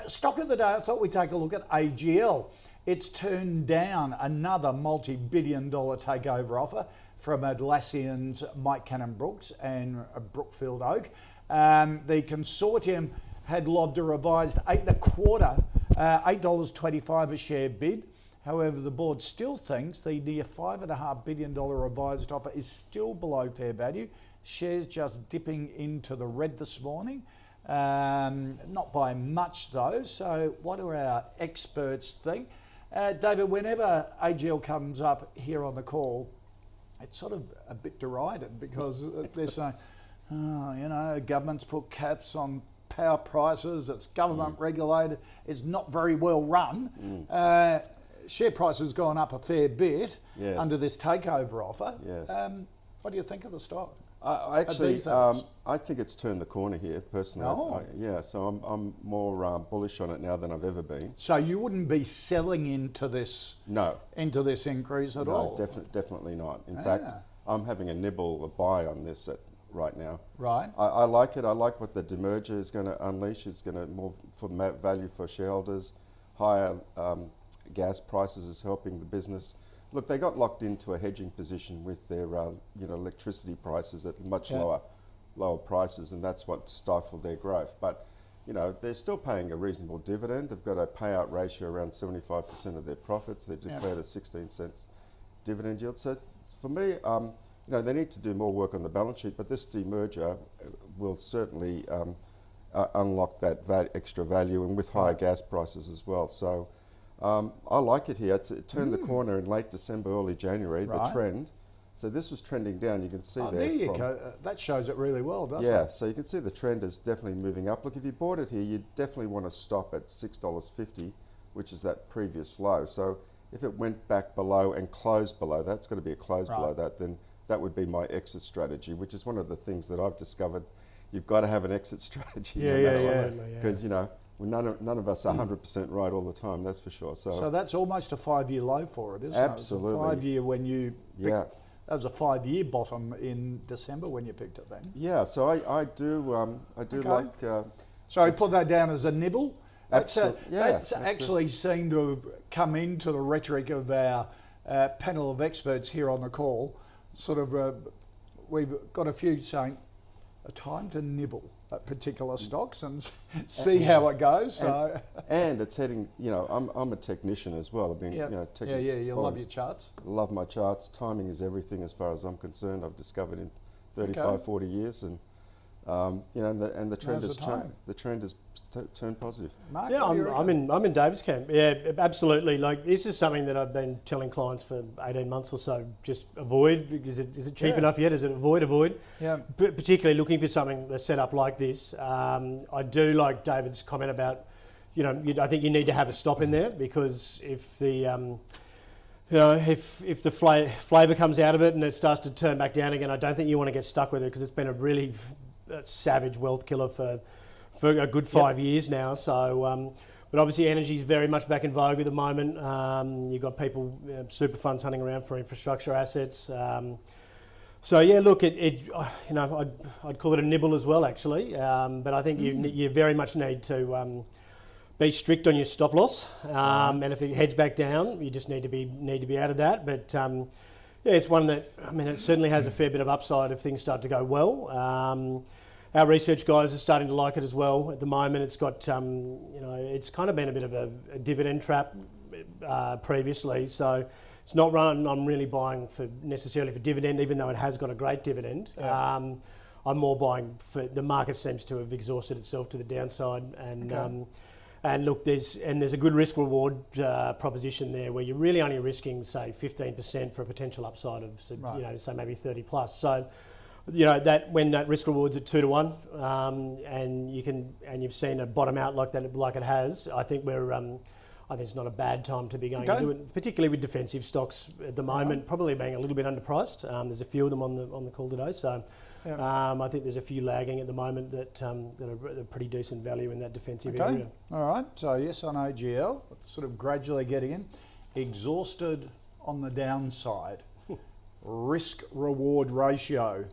Stock of the day, I thought we'd take a look at AGL. It's turned down another multi-billion-dollar takeover offer from Atlassian's Mike Cannon-Brookes and Brookfield Oak. The consortium had lobbed a revised $8.25 a share bid. However, the board still thinks the near $5.5 billion revised offer is still below fair value. Shares just dipping into the red this morning. Not by much though. So what do our experts think? David, whenever AGL comes up here on the call, it's sort of a bit derided because they're saying, government's put caps on power prices, it's government regulated, it's not very well run. Share price has gone up a fair bit under this takeover offer. What do you think of the stock? I think it's turned the corner here, personally. So I'm more bullish on it now than I've ever been. So you wouldn't be selling into this? No. Into this increase at all? No, definitely not. In fact, I'm having a buy on this right now. Right. I like it. I like what the demerger is going to unleash. It's going to more for value for shareholders. Higher gas prices is helping the business. Look, they got locked into a hedging position with their electricity prices at much lower prices, and that's what stifled their growth. But they're still paying a reasonable dividend. They've got a payout ratio around 75% of their profits. They declared a 16 cents dividend yield. So for me, they need to do more work on the balance sheet, but this demerger will certainly unlock that extra value, and with higher gas prices as well. So I like it here. It turned the corner in late December, early January, the trend. So this was trending down. You can see there. There you go. That shows it really well, doesn't it? Yeah, so you can see the trend is definitely moving up. Look, if you bought it here, you definitely want to stop at $6.50, which is that previous low. So if it went back below and closed below that, it's going to be a close below that, then that would be my exit strategy, which is one of the things that I've discovered. You've got to have an exit strategy. Because, none of us are 100% right all the time, that's for sure. So that's almost a 5-year low for it, isn't it? Absolutely. 5-year when you that was a 5-year bottom in December when you picked it then. Yeah, so I do like... So put that down as a nibble. That's absolutely. actually seemed to have come into the rhetoric of our panel of experts here on the call. Sort of, we've got a few saying, a time to nibble at particular stocks and see how it goes. And it's heading, I'm a technician as well. I've been, you love your charts. Love my charts. Timing is everything as far as I'm concerned. I've discovered in 35, 40 years, and the trend has changed. The trend has turned positive. Mark, I'm in David's camp. Yeah, absolutely. Like, this is something that I've been telling clients for 18 months or so. Just avoid. Is it cheap enough yet? Is it avoid? Yeah. Particularly looking for something that's set up like this. I do like David's comment about, I think you need to have a stop in there, because if the if the flavour comes out of it and it starts to turn back down again, I don't think you want to get stuck with it, because it's been a really savage wealth killer for a good 5 years now. So, but obviously energy is very much back in vogue at the moment. You've got people, super funds hunting around for infrastructure assets. So yeah, look, I'd call it a nibble as well, actually. But I think you very much need to be strict on your stop loss. And if it heads back down, you just need to be out of that. But it's one that, it certainly has a fair bit of upside if things start to go well. Our research guys are starting to like it as well. At the moment, it's got, it's kind of been a bit of a dividend trap previously. So it's not one I'm really buying necessarily for dividend, even though it has got a great dividend. I'm more buying for the market seems to have exhausted itself to the downside, and look, there's a good risk reward proposition there, where you're really only risking, say, 15% for a potential upside of, say maybe 30 plus. So, that when that risk reward's at 2 to 1, and you've seen a bottom out like it has, I think I think it's not a bad time to be going into it, particularly with defensive stocks at the moment, probably being a little bit underpriced. There's a few of them on the call today, so I think there's a few lagging at the moment that are pretty decent value in that defensive area. All right, so yes on AGL, sort of gradually getting in, exhausted on the downside. Risk reward ratio